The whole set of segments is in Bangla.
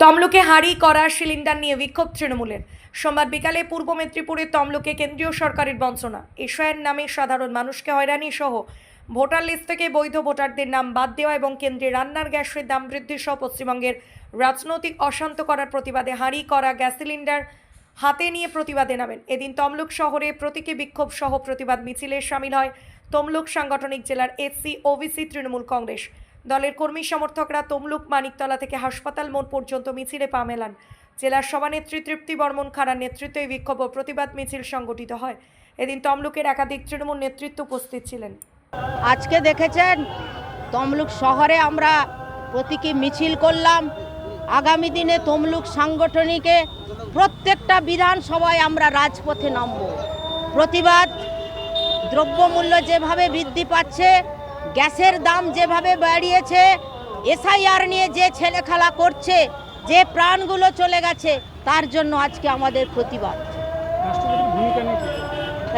তমলুকে হাঁড়ি করা সিলিন্ডার নিয়ে বিক্ষোভ তৃণমূলের। সোমবার বিকালে পূর্ব মেদিনীপুরের তমলুকে কেন্দ্রীয় সরকারের বঞ্চনা, এশিয়ার নামে সাধারণ মানুষকে হয়রানি সহ ভোটার লিস্ট থেকে বৈধ ভোটারদের নাম বাদ দেওয়া এবং কেন্দ্রে রান্নার গ্যাসের দাম বৃদ্ধি সহ পশ্চিমবঙ্গের রাজনৈতিক অশান্ত করার প্রতিবাদে হাঁড়ি করা গ্যাস সিলিন্ডার হাতে নিয়ে প্রতিবাদে নামেন। এদিন তমলুক শহরে প্রতীকী বিক্ষোভ সহ প্রতিবাদ মিছিলে সামিল হয় তমলুক সাংগঠনিক জেলার এসসি ওবিসি তৃণমূল কংগ্রেস দলের কর্মী সমর্থকরা। তমলুক মানিকতলা থেকে হাসপাতাল মোড় পর্যন্ত মিছিলে পা মেলান। জেলার সভানেত্রী তৃপ্তি বর্মন খাড়ার নেতৃত্বে এই বিক্ষোভ ও প্রতিবাদ মিছিল সংগঠিত হয়। এদিন তমলুকের একাধিক তৃণমূল নেতৃত্ব উপস্থিত ছিলেন। আজকে দেখেছেন তমলুক শহরে আমরা প্রতীকী মিছিল করলাম। আগামী দিনে তমলুক সাংগঠনিকে প্রত্যেকটা বিধানসভায় আমরা রাজপথে নামব। প্রতিবাদ, দ্রব্যমূল্য যেভাবে বৃদ্ধি পাচ্ছে, গ্যাসের দাম যেভাবে বাড়িয়েছে, এসআইআর নিয়ে যে ছেলেখেলা করছে, যে প্রাণগুলো চলে গেছে, তার জন্য আজকে আমাদের প্রতিবাদ।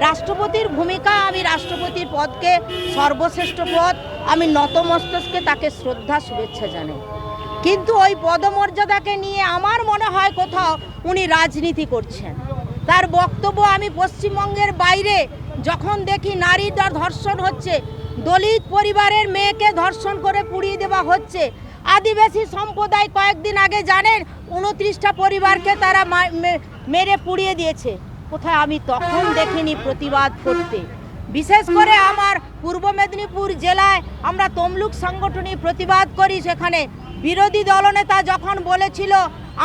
রাষ্ট্রপতির ভূমিকা, আমি রাষ্ট্রপতির পদকে সর্বশ্রেষ্ঠ পদ, আমি নতমস্তকে তাকে শ্রদ্ধা শুভেচ্ছা জানাই। কিন্তু ওই পদমর্যাদাকে নিয়ে আমার মনে হয় কোথাও উনি রাজনীতি করছেন। তার বক্তব্য, আমি পশ্চিমবঙ্গের বাইরে যখন দেখি নারীদের ধর্ষণ হচ্ছে, দলিত পরিবারের মেয়েকে ধর্ষণ করে পুড়িয়ে দেওয়া হচ্ছে, আদিবাসী সম্প্রদায় কয়েকদিন আগে জানেন 29টা পরিবারকে তারা মেরে পুড়িয়ে দিয়েছে, কোথায় আমি তখন দেখিনি প্রতিবাদ করতে। বিশেষ করে আমার পূর্ব মেদিনীপুর জেলায় আমরা তমলুক সাংগঠনিক প্রতিবাদ করি। সেখানে বিরোধী দলনেতা যখন বলেছিল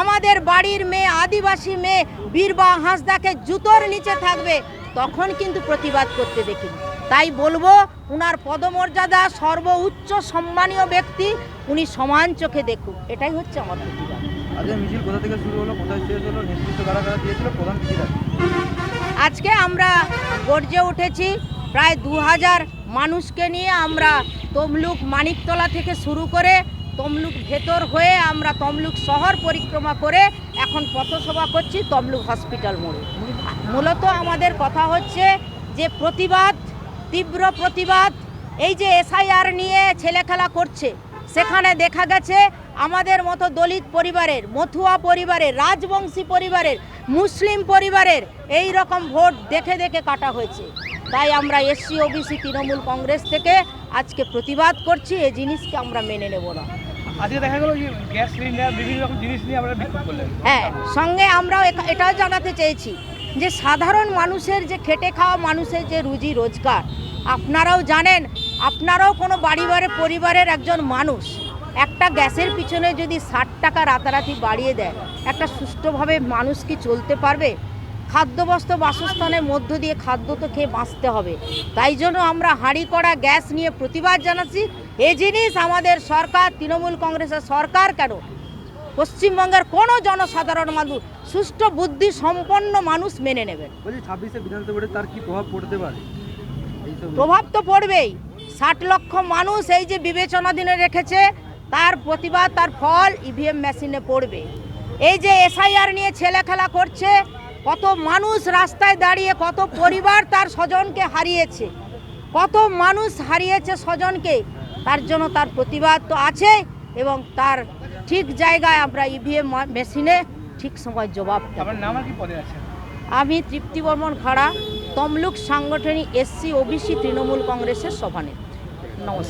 আমাদের বাড়ির মেয়ে, আদিবাসী মেয়ে বীরবা হাঁসদাকে জুতোর নিচে থাকবে, তখন কিন্তু প্রতিবাদ করতে দেখিনি। তাই বলবো, উনার পদমর্যাদা, সর্বোচ্চ সম্মানীয় ব্যক্তি, উনি সমান চোখে দেখুন, এটাই হচ্ছে আমার প্রতিবাদ। মিছিল কোথা থেকে শুরু হলো, কোথায় শেষ হলো, নেতৃত্ব কারা কারা দিয়েছিল, প্রধান কি? আজকে আমরা গর্জে উঠেছি, প্রায় 2000 মানুষকে নিয়ে আমরা তমলুক মানিকতলা থেকে শুরু করে তমলুক ভেতর হয়ে আমরা তমলুক শহর পরিক্রমা করে এখন পথসভা করছি তমলুক হসপিটাল মোড়ে। মূলত আমাদের কথা হচ্ছে যে প্রতিবাদ, তীব্র প্রতিবাদ। এই যে এসআইআর নিয়ে ছেলেখেলা করছে, সেখানে দেখা গেছে আমাদের মতো দলিত পরিবারের, মথুয়া পরিবারের, রাজবংশী পরিবারের, মুসলিম পরিবারের এই রকম ভোট দেখে দেখে কাটা হয়েছে। তাই আমরা এসসি ওবিসি তৃণমূল কংগ্রেস থেকে আজকে প্রতিবাদ করছি, এই জিনিসকে আমরা মেনে নেব না। আজকে দেখা গেল গ্যাস সিলিন্ডার, বিভিন্ন রকম জিনিস নিয়ে আমরা বিক্ষোভ করলাম। হ্যাঁ, সঙ্গে আমরাও এটাও জানাতে চেয়েছি যে সাধারণ মানুষের, যে খেটে খাওয়া মানুষের যে রুজি রোজগার, আপনারাও জানেন, আপনারাও কোনো পরিবারের একজন মানুষ, একটা গ্যাসের পিছনে যদি 60 টাকা রাতারাতি বাড়িয়ে দেয়, একটা সুষ্ঠুভাবে মানুষ কি চলতে পারবে? খাদ্যবস্ত্র, বাসস্থানের মধ্য দিয়ে খাদ্য তো খেয়ে বাঁচতে হবে। তাই জন্য আমরা হাঁড়ি করা গ্যাস নিয়ে প্রতিবাদ জানাচ্ছি। এই জিনিস আমাদের সরকার, তৃণমূল কংগ্রেসের সরকার কেন, পশ্চিমবঙ্গের কোনো জনসাধারণ মানুষ, সুষ্ঠু বুদ্ধি সম্পন্ন মানুষ মেনে নেবেন। 26শে বিধানসভাতে তার কি প্রভাব পড়তে পারে? প্রভাব তো পড়বেই। 60 লক্ষ মানুষ এই যে বিবেচনাধীনে রেখেছে, তার প্রতিবাদ, তার ফল ইভিএম মেশিনে পড়বে। এই যে এসআইআর নিয়ে ছেলেখেলা করছে, কত মানুষ রাস্তায় দাঁড়িয়ে, কত পরিবার তার স্বজনকে হারিয়েছে, কত মানুষ হারিয়েছে স্বজনকে, তার জন্য তার প্রতিবাদ তো আছে এবং তার ঠিক জায়গায় আমরা ইভিএম মেশিনে ঠিক সময় জবাব দেব। আমি তৃপ্তি বর্মন খাড়া, তমলুক সাংগঠনিক এসসি ওবিসি তৃণমূল কংগ্রেসের সভানেত্রী। নমস্কার।